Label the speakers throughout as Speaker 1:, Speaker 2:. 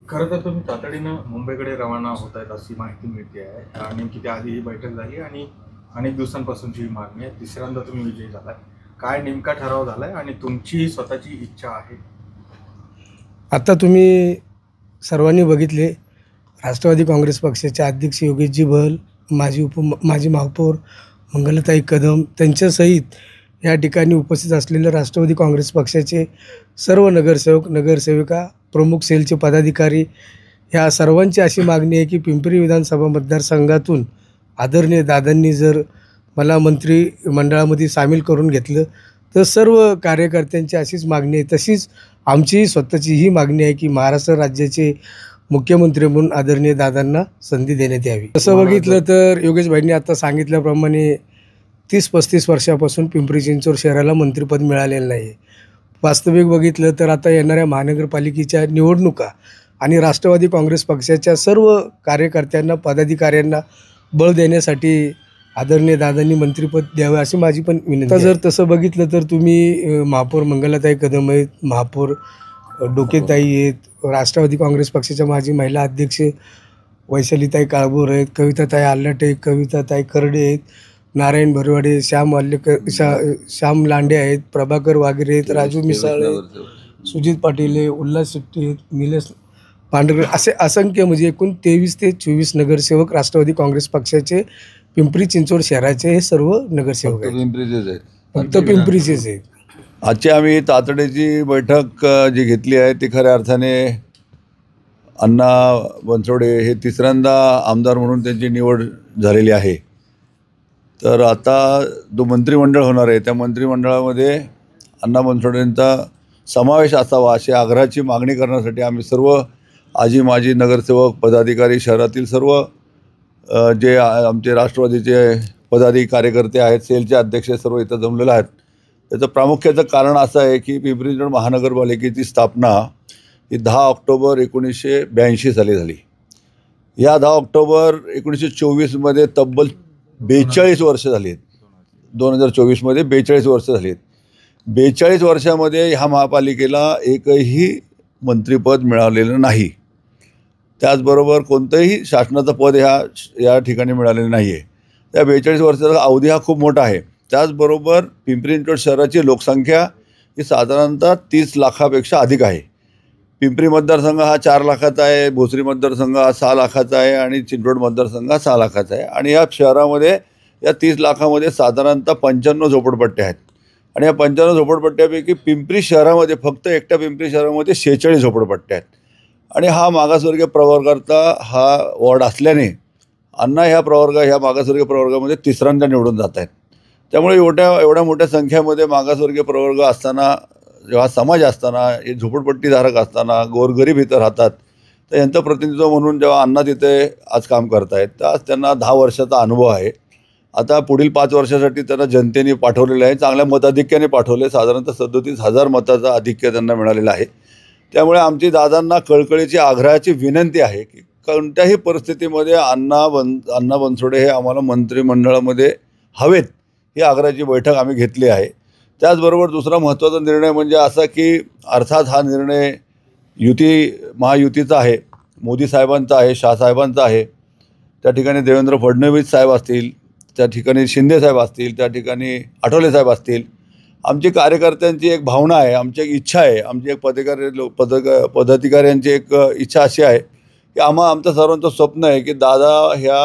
Speaker 1: खरं तर तुम्ही तातडीनं मुंबईकडे रवाना होत आहेत अशी माहिती मिळते आहे. नेमकी त्याआधी ही बैठक झाली आणि अनेक दिवसांपासूनची ही मागणी आहे. तिसऱ्यांदा तुम्ही विजयी झालाय. काय नेमका ठराव झालाय आणि तुमची स्वतःची इच्छा आहे?
Speaker 2: आता तुम्ही सर्वांनी बघितले, राष्ट्रवादी काँग्रेस पक्षाचे अध्यक्ष योगेशजी बहल, माजी महापौर मंगलताई कदम त्यांच्यासहित या ठिकाणी उपस्थित असलेले राष्ट्रवादी काँग्रेस पक्षाचे सर्व नगरसेवक, नगरसेविका, प्रमुख सेलचे पदाधिकारी ह्या सर्वांची अशी मागणी आहे की पिंपरी विधानसभा मतदारसंघातून आदरणीय दादांनी जर मला मंत्रिमंडळामध्ये सामील करून घेतलं तर सर्व कार्यकर्त्यांची अशीच मागणी आहे. तशीच आमची स्वतःची ही मागणी आहे की महाराष्ट्र राज्याचे मुख्यमंत्री म्हणून आदरणीय दादांना संधी देण्यात यावी. तसं बघितलं तर योगेशभाईंनी आता सांगितल्याप्रमाणे 30-35 वर्षापासून पिंपरी चिंचवड शहराला मंत्रिपद मिळालेलं नाही आहे. वास्तविक बघितलं तर आता येणाऱ्या महानगरपालिकेच्या निवडणुका आणि राष्ट्रवादी काँग्रेस पक्षाच्या सर्व कार्यकर्त्यांना, पदाधिकाऱ्यांना बळ देण्यासाठी आदरणीय दादांनी मंत्रिपद द्यावं अशी माझी पण विनंती आहे. जर तसं बघितलं तर तुम्ही महापौर मंगलाताई कदम आहेत, महापौर डोकेताई आहेत, राष्ट्रवादी काँग्रेस पक्षाच्या माजी महिला अध्यक्ष वैशालीताई काळभोर आहेत, कविताताई आल्लाटे, कविताताई करडे आहेत, नारायण भरवाडे, श्याम लांडे आहेत, प्रभाकर वागरे आहेत, राजू मिसाळ आहेत, सुजित पाटील आहे, उल्हास शेट्टी आहेत, निलेश पांढरकर, असे असंख्य म्हणजे एकूण 23 ते 24 नगरसेवक राष्ट्रवादी काँग्रेस पक्षाचे पिंपरी चिंचवड शहराचे हे सर्व नगरसेवक आहेत. फक्त पिंपरीचेच आहेत.
Speaker 3: आजची आम्ही तातडीची बैठक जी घेतली आहे ती खऱ्या अर्थाने अण्णा बनसोडे हे तिसऱ्यांदा आमदार म्हणून त्यांची निवड झालेली आहे. तर आता जो मंत्रिमंडळ होणार आहे त्या मंत्रिमंडळामध्ये अण्णा बनसोडेंचा समावेश असावा अशी आग्रहाची मागणी करण्यासाठी आम्ही सर्व आजी माजी नगरसेवक, पदाधिकारी, शहरातील सर्व जे आमचे राष्ट्रवादीचे पदाधिकारी, कार्यकर्ते आहेत, सेलचे अध्यक्ष सर्व इथं जमलेले आहेत. त्याचं प्रामुख्याचं कारण असं आहे की पिंपरी चिंचवड महानगरपालिकेची स्थापना ही 10 ऑक्टोबर 1982 साली झाली. या 10 ऑक्टोबर 1924मध्ये तब्बल 42 वर्ष झाली आहेत. 2024मध्ये 42 वर्ष झाली आहेत. 42 वर्षामध्ये ह्या महापालिकेला एकही मंत्रिपद मिळालेलं नाही. त्याचबरोबर कोणतंही शासनाचं पद या ठिकाणी मिळालेलं नाही आहे. त्या 42 वर्षाचा अवधी हा खूप मोठा आहे. त्याचबरोबर पिंपरी चिंचवड शहराची लोकसंख्या ही साधारणतः 30 लाखापेक्षा अधिक आहे. पिंपरी मतदारसंघ हा 4 लाखाचा आहे, भोसरी मतदारसंघ हा 6 लाखाचा आहे आणि चिंचवड मतदारसंघ हा 6 लाखाचा आहे. आणि या शहरामध्ये या 30 लाखामध्ये साधारणतः 55 झोपडपट्ट्या आहेत. आणि या 55 झोपडपट्ट्यापैकी पिंपरी शहरामध्ये फक्त एकट्या पिंपरी शहरामध्ये 46 झोपडपट्ट्या आहेत. आणि हा मागासवर्गीय प्रवर्गाचा हा वॉर्ड असल्याने अण्णा ह्या मागासवर्गीय प्रवर्गामध्ये तिसऱ्यांदा निवडून जात आहेत. त्यामुळे एवढ्या मोठ्या संख्येमध्ये मागासवर्गीय प्रवर्ग असताना, जेव्हा समाज असताना, हे झोपडपट्टीधारक असताना, गोरगरीब इथं राहतात, तर यांचं प्रतिनिधित्व म्हणून जेव्हा अण्णा तिथे आज काम करत आहेत तर आज त्यांना 10 वर्षाचा अनुभव आहे. आता पुढील 5 वर्षासाठी त्यांना जनतेने पाठवलेलं आहे, चांगल्या मताधिक्याने पाठवले. साधारणतः 37,000 मताचं आधिक्य त्यांना मिळालेलं आहे. त्यामुळे आमची दादांना कळकळीची आग्रहाची विनंती आहे की कोणत्याही परिस्थितीमध्ये अण्णा बनसोडे हे आम्हाला मंत्रिमंडळामध्ये हवेत, ही आग्रहाची बैठक आम्ही घेतली आहे. त्याचबरोबर दुसरा महत्त्वाचा निर्णय म्हणजे असा की अर्थात हा निर्णय महायुतीचा आहे, मोदी साहेबांचा आहे, शहासाहेबांचा आहे. त्या ठिकाणी देवेंद्र फडणवीस साहेब असतील, त्या ठिकाणी शिंदे साहेब असतील, त्या ठिकाणी आठवले साहेब असतील. आमची कार्यकर्त्यांची एक भावना आहे, आमची एक इच्छा आहे, आमची एक पदाधिकाऱ्यांची एक इच्छा अशी आहे की आमचं सर्वांचं स्वप्न आहे की दादा ह्या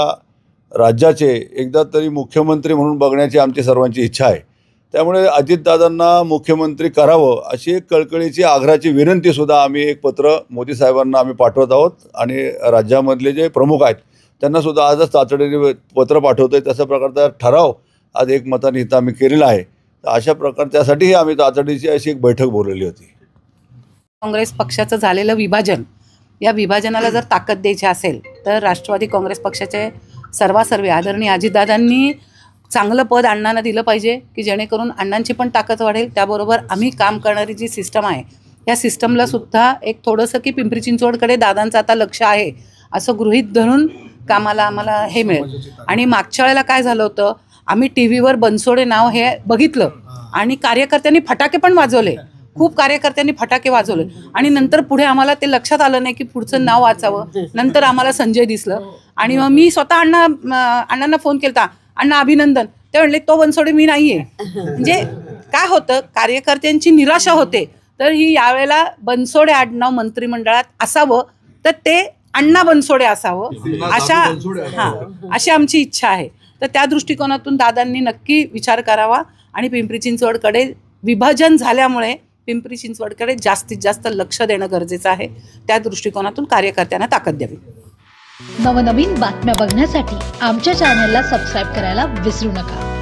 Speaker 3: राज्याचे एकदा तरी मुख्यमंत्री म्हणून बघण्याची आमची सर्वांची इच्छा आहे. त्यामुळे अजितदादांना मुख्यमंत्री करावं अशी एक कळकळीची आग्रहाची विनंतीसुद्धा आम्ही एक पत्र मोदी साहेबांना आम्ही पाठवत आहोत. आणि राज्यामधले जे प्रमुख आहेत त्यांनासुद्धा आजच तातडीने पत्र पाठवतो आहे. तशा प्रकारचा ठराव आज एकमताने इथं आम्ही केलेला आहे. तर अशा त्यासाठीही आम्ही तातडीची अशी एक बैठक बोलवली होती.
Speaker 4: काँग्रेस पक्षाचं झालेलं विभाजन, या विभाजनाला जर ताकद द्यायची असेल तर राष्ट्रवादी काँग्रेस पक्षाचे सर्वांसर्व आदरणीय अजितदादांनी चांगलं पद अण्णांना दिलं पाहिजे की जेणेकरून अण्णांची पण ताकद वाढेल. त्याबरोबर आम्ही काम करणारी जी सिस्टम आहे या सिस्टमला सुद्धा एक थोडंसं की पिंपरी चिंचवडकडे दादांचं आता लक्ष आहे असं गृहीत धरून कामाला आम्हाला हे मिळेल. आणि मागच्या वेळेला काय झालं होतं, आम्ही टी व्हीवर बनसोडे नाव हे बघितलं आणि कार्यकर्त्यांनी फटाके पण वाजवले, खूप कार्यकर्त्यांनी फटाके वाजवले आणि नंतर पुढे आम्हाला ते लक्षात आलं नाही की पुढचं नाव वाचावं. नंतर आम्हाला संजय दिसलं आणि मग मी स्वतः अण्णांना फोन केला, अण्णा अभिनंदन. ते म्हणले तो बनसोडे मी नाही आहे. म्हणजे काय होतं, कार्यकर्त्यांची निराशा होते. तर ही यावेळेला बनसोडे आडनाव मंत्रिमंडळात असावं तर ते अण्णा बनसोडे असावं अशी आमची इच्छा आहे. तर त्या दृष्टिकोनातून दादांनी नक्की विचार करावा आणि पिंपरी चिंचवडकडे विभाजन झाल्यामुळे पिंपरी चिंचवडकडे जास्तीत जास्त लक्ष देणं गरजेचं आहे. त्या दृष्टिकोनातून कार्यकर्त्यांना ताकद द्यावी.
Speaker 5: नवनवीन बातम्या बघण्यासाठी आमच्या चॅनलला सबस्क्राईब करायला विसरू नका.